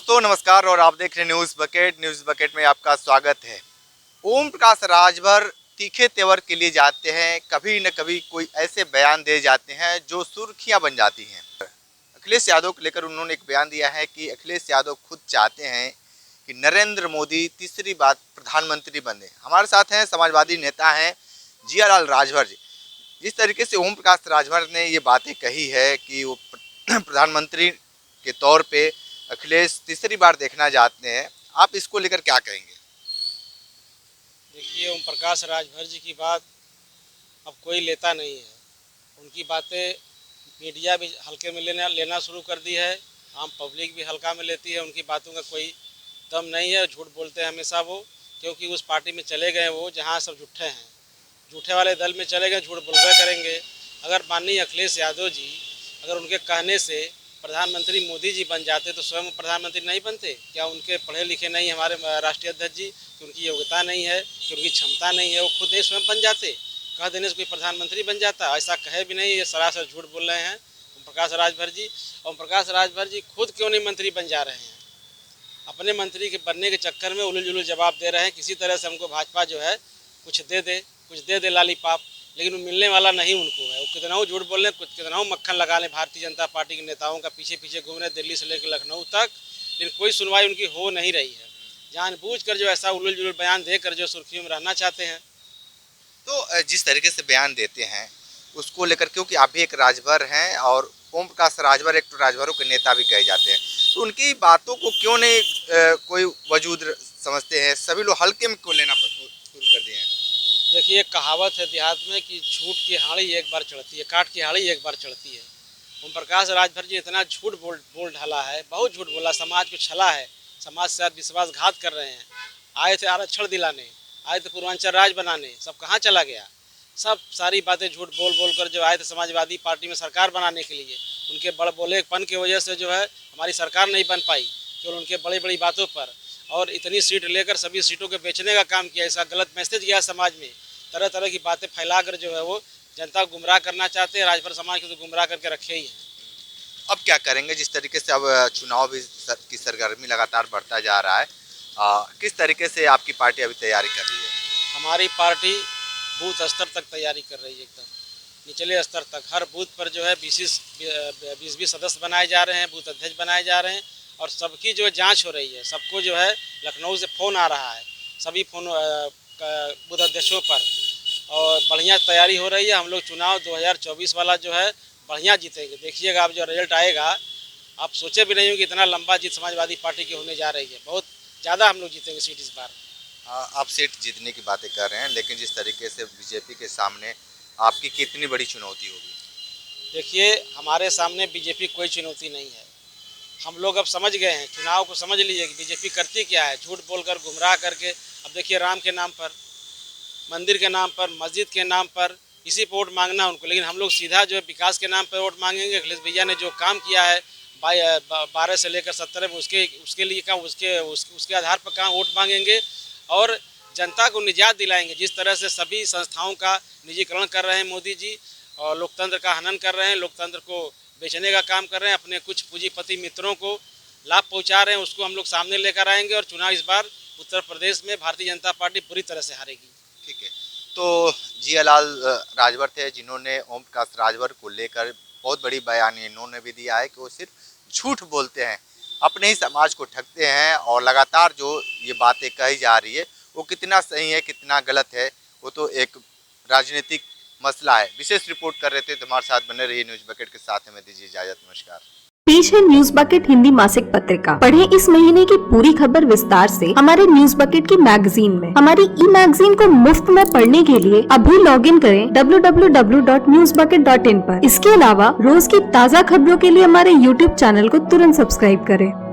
दोस्तों नमस्कार और आप देख रहे हैं न्यूज़ बकेट में आपका स्वागत है। ओम प्रकाश राजभर तीखे तेवर के लिए जाते हैं, कभी न कभी कोई ऐसे बयान दे जाते हैं जो सुर्खियां बन जाती हैं। अखिलेश यादव को लेकर उन्होंने एक बयान दिया है कि अखिलेश यादव खुद चाहते हैं कि नरेंद्र मोदी तीसरी बार प्रधानमंत्री बने। हमारे साथ हैं समाजवादी नेता हैं जियालाल राजभर जी। जिस तरीके से ओम प्रकाश राजभर ने ये बातें कही है कि वो प्रधानमंत्री के तौर पे अखिलेश तीसरी बार देखना चाहते हैं, आप इसको लेकर क्या कहेंगे? देखिए, ओम प्रकाश राजभर जी की बात अब कोई लेता नहीं है। उनकी बातें मीडिया भी हल्के में लेना शुरू कर दी है, आम पब्लिक भी हल्का में लेती है। उनकी बातों का कोई दम नहीं है, झूठ बोलते हैं हमेशा वो, क्योंकि उस पार्टी में चले गए वो जहाँ सब झूठे हैं, झूठे वाले दल में चले गए, झूठ बोलबे करेंगे। अगर माननीय अखिलेश यादव जी अगर उनके कहने से प्रधानमंत्री मोदी जी बन जाते तो स्वयं प्रधानमंत्री नहीं बनते? क्या उनके पढ़े लिखे नहीं हमारे राष्ट्रीय अध्यक्ष जी, कि उनकी योग्यता नहीं है, कि उनकी क्षमता नहीं है? वो खुद ही स्वयं बन जाते, कह देने से कोई प्रधानमंत्री बन जाता? ऐसा कहे भी नहीं, ये सरासर झूठ बोल रहे हैं ओम प्रकाश राजभर जी। ओम प्रकाश राजभर जी खुद क्यों नहीं मंत्री बन जा रहे हैं? अपने मंत्री के बनने के चक्कर में उलझ उलझ जवाब दे रहे हैं। किसी तरह से हमको भाजपा जो है कुछ दे दे लालीपाप, लेकिन वो मिलने वाला नहीं उनको है। वो कितना झूठ बोल रहे हैं, कितना मक्खन लगा लें भारतीय जनता पार्टी के नेताओं का पीछे पीछे घूम रहे दिल्ली से लेकर लखनऊ तक, लेकिन कोई सुनवाई उनकी हो नहीं रही है। जानबूझकर जो ऐसा उलझ उलझ बयान देकर जो सुर्खियों में रहना चाहते हैं। तो जिस तरीके से बयान देते हैं उसको लेकर, क्योंकि आप भी एक राजभर हैं और ओम प्रकाश राजभर एक तो राजभरों के नेता भी कहे जाते हैं, तो उनकी बातों को क्यों नहीं कोई वजूद समझते हैं? सभी लोग हल्के में क्यों लेना शुरू कर दिए हैं? देखिए, कहावत है देहात में कि झूठ की हाड़ी एक बार चढ़ती है, काट की हाड़ी एक बार चढ़ती है। ओम प्रकाश राजभर जी इतना झूठ बोल ढाला है, बहुत झूठ बोला, समाज को छला है, समाज से विश्वासघात कर रहे हैं। आए थे आरक्षण दिलाने, आए थे पूर्वांचल राज बनाने, सब कहाँ चला गया? सब सारी बातें झूठ बोल कर जो आए थे समाजवादी पार्टी में सरकार बनाने के लिए, उनके बड़े बोलेपन की वजह से जो है हमारी सरकार नहीं बन पाई, केवल उनके बड़ी बातों पर। और इतनी सीट लेकर सभी सीटों के बेचने का काम किया, ऐसा गलत मैसेज गया समाज में, तरह तरह की बातें फैलाकर जो है वो जनता को गुमराह करना चाहते हैं। राजभर समाज को तो गुमराह करके रखे ही हैं। अब क्या करेंगे? जिस तरीके से अब चुनाव भी की सरगर्मी लगातार बढ़ता जा रहा है, किस तरीके से आपकी पार्टी अभी तैयारी कर रही है? हमारी पार्टी बूथ स्तर तक तैयारी कर रही है, एकदम निचले स्तर तक। हर बूथ पर जो है 20 सदस्य बनाए जा रहे हैं, बूथ अध्यक्ष बनाए जा रहे हैं, और सबकी जो जांच हो रही है। सबको जो है लखनऊ से फ़ोन आ रहा है, सभी फोन बूथ अध्यक्षों पर, और बढ़िया तैयारी हो रही है। हम लोग चुनाव 2024 वाला जो है बढ़िया जीतेंगे। देखिएगा आप, जो रिजल्ट आएगा आप सोचे भी नहीं हो कि इतना लंबा जीत समाजवादी पार्टी की होने जा रही है। बहुत ज़्यादा हम लोग जीतेंगे सीट इस बार। आप सीट जीतने की बातें कर रहे हैं, लेकिन जिस तरीके से बीजेपी के सामने आपकी कितनी बड़ी चुनौती होगी? देखिए, हमारे सामने बीजेपी कोई चुनौती नहीं है। हम लोग अब समझ गए हैं, चुनाव को समझ लीजिए कि बीजेपी करती क्या है, झूठ बोलकर गुमराह करके। अब देखिए, राम के नाम पर, मंदिर के नाम पर, मस्जिद के नाम पर इसी पर वोट मांगना उनको, लेकिन हम लोग सीधा जो है विकास के नाम पर वोट मांगेंगे। अखिलेश भैया ने जो काम किया है 12 से लेकर 17 में, उसके लिए कहाँ, उसके आधार पर कहाँ वोट मांगेंगे, और जनता को निजात दिलाएंगे। जिस तरह से सभी संस्थाओं का निजीकरण कर रहे हैं मोदी जी, और लोकतंत्र का हनन कर रहे हैं, लोकतंत्र को बेचने का काम कर रहे हैं, अपने कुछ पूंजीपति मित्रों को लाभ पहुंचा रहे हैं, उसको हम लोग सामने लेकर आएंगे। और चुनाव इस बार उत्तर प्रदेश में भारतीय जनता पार्टी बुरी तरह से हारेगी। ठीक है, तो जियालाल राजभर थे जिन्होंने ओम प्रकाश राजभर को लेकर बहुत बड़ी बयान इन्होंने भी दिया है कि वो सिर्फ झूठ बोलते हैं, अपने ही समाज को ठगते हैं, और लगातार जो ये बातें कही जा रही है वो कितना सही है कितना गलत है वो तो एक राजनीतिक मसला है। विशेष रिपोर्ट कर रहे थे, तो हमारे साथ बने रहिए न्यूज़ बकेट के साथ। हमें दीजिए इजाजत, नमस्कार। पेश है न्यूज़ बकेट हिंदी मासिक पत्रिका। पढ़ें इस महीने की पूरी खबर विस्तार से हमारे न्यूज़ बकेट की मैगजीन में। हमारी ई मैगजीन को मुफ्त में पढ़ने के लिए अभी लॉगिन करें www.newsbucket.in पर। इसके अलावा रोज की ताज़ा खबरों के लिए हमारे YouTube चैनल को तुरंत सब्सक्राइब करें।